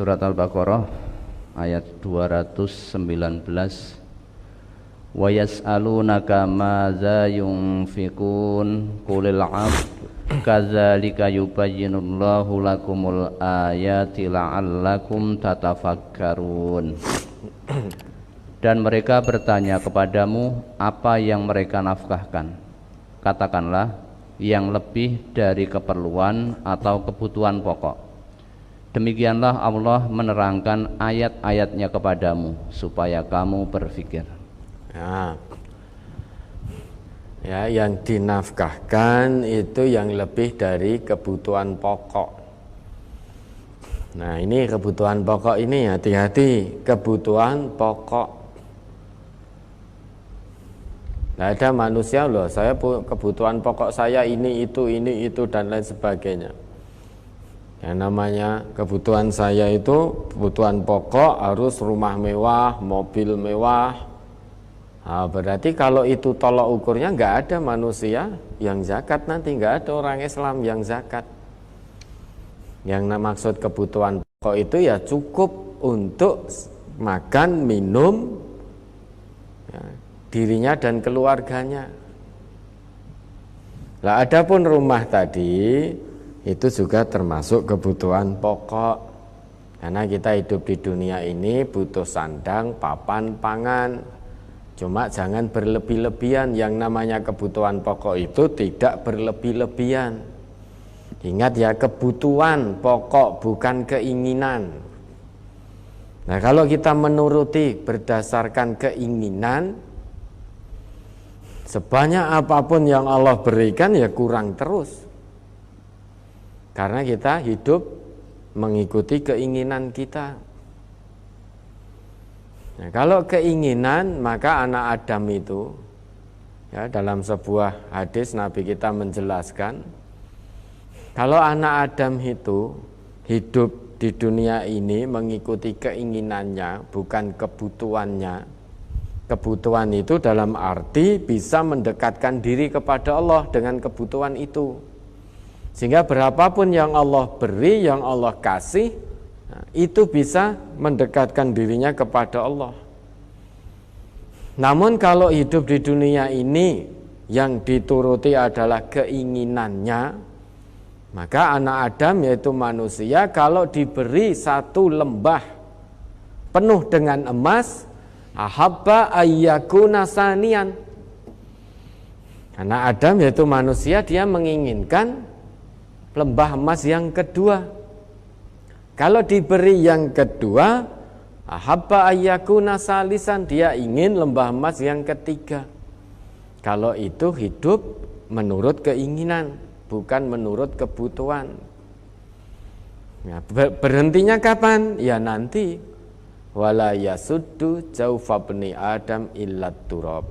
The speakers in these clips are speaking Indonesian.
Surat Al-Baqarah ayat 219. Wa yas'alunaka madza yunfiqun qulil 'afw kadzalika yubayyinullahu lakumul ayati la'allakum tatafakkarun. Dan mereka bertanya kepadamu apa yang mereka nafkahkan. Katakanlah yang lebih dari keperluan atau kebutuhan pokok. Demikianlah Allah menerangkan ayat-ayatnya kepadamu supaya kamu berpikir. Ya, yang dinafkahkan itu yang lebih dari kebutuhan pokok. Nah, ini kebutuhan pokok ini hati-hati, kebutuhan pokok. Nah, ada manusia loh, saya kebutuhan pokok saya ini itu dan lain sebagainya. Yang namanya kebutuhan saya itu kebutuhan pokok harus rumah mewah, mobil mewah. Nah, berarti kalau itu tolok ukurnya nggak ada manusia yang zakat nanti, nggak ada orang Islam yang zakat. Yang maksud kebutuhan pokok itu ya cukup untuk makan, minum, ya, dirinya dan keluarganya. Lah adapun rumah tadi itu juga termasuk kebutuhan pokok. Karena kita hidup di dunia ini butuh sandang, papan, pangan. Cuma jangan berlebih-lebihan. Yang namanya kebutuhan pokok itu tidak berlebih-lebihan. Ingat ya, kebutuhan pokok bukan keinginan. Nah, kalau kita menuruti berdasarkan keinginan, sebanyak apapun yang Allah berikan ya kurang terus. Karena kita hidup mengikuti keinginan kita. Nah, kalau keinginan, maka anak Adam itu, ya, dalam sebuah hadis Nabi kita menjelaskan, kalau anak Adam itu hidup di dunia ini mengikuti keinginannya, bukan kebutuhannya. Kebutuhan itu dalam arti bisa mendekatkan diri kepada Allah dengan kebutuhan itu. Sehingga berapapun yang Allah beri, yang Allah kasih, itu bisa mendekatkan dirinya kepada Allah. Namun kalau hidup di dunia ini yang dituruti adalah keinginannya, maka anak Adam yaitu manusia kalau diberi satu lembah penuh dengan emas, ahabba ayyakuna saniyan. Anak Adam yaitu manusia, dia menginginkan lembah emas yang kedua. Kalau diberi yang kedua, ahabba ayyakuna salisan, dia ingin lembah emas yang ketiga. Kalau itu hidup menurut keinginan, bukan menurut kebutuhan. Ya, berhentinya kapan? Ya nanti. Wala yasuddu jaufa bani Adam illat turab.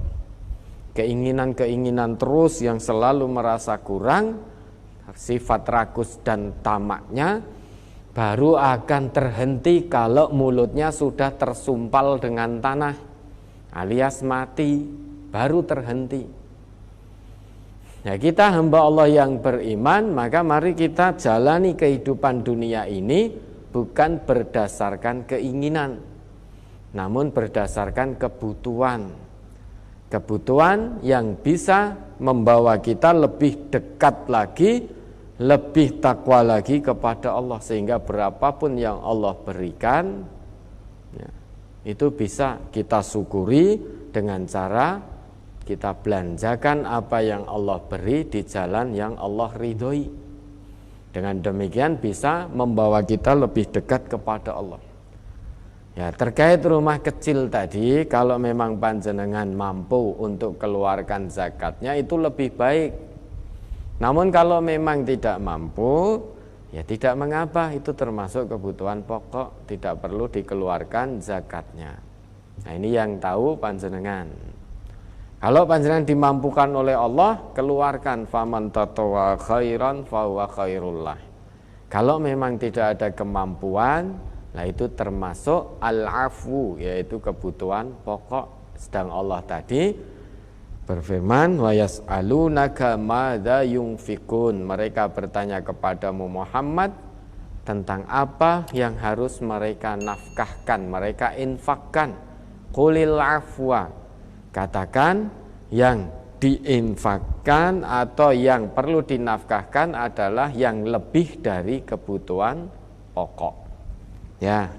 Keinginan-keinginan terus yang selalu merasa kurang, sifat rakus dan tamaknya baru akan terhenti kalau mulutnya sudah tersumpal dengan tanah alias mati, baru terhenti. Ya, kita hamba Allah yang beriman, maka mari kita jalani kehidupan dunia ini bukan berdasarkan keinginan, namun berdasarkan kebutuhan. Kebutuhan yang bisa membawa kita lebih dekat lagi, lebih takwa lagi kepada Allah, sehingga berapapun yang Allah berikan, ya, itu bisa kita syukuri dengan cara kita belanjakan apa yang Allah beri di jalan yang Allah ridhoi. Dengan demikian bisa membawa kita lebih dekat kepada Allah. Ya, terkait rumah kecil tadi, kalau memang panjenengan mampu untuk keluarkan zakatnya itu lebih baik. Namun kalau memang tidak mampu, ya tidak mengapa, itu termasuk kebutuhan pokok, tidak perlu dikeluarkan zakatnya. Nah, ini yang tahu panjenengan. Kalau panjenengan dimampukan oleh Allah, keluarkan, faman tatawwa khairan fahuwa khairullah. Kalau memang tidak ada kemampuan, nah itu termasuk al-afwu, yaitu kebutuhan pokok. Sedang Allah tadi berfirman, wa yas'alunaka madza yunfikun. Mereka bertanya kepadamu Muhammad tentang apa yang harus mereka nafkahkan, mereka infakkan. Qulil afwa, katakan yang diinfakkan atau yang perlu dinafkahkan adalah yang lebih dari kebutuhan pokok. Ya.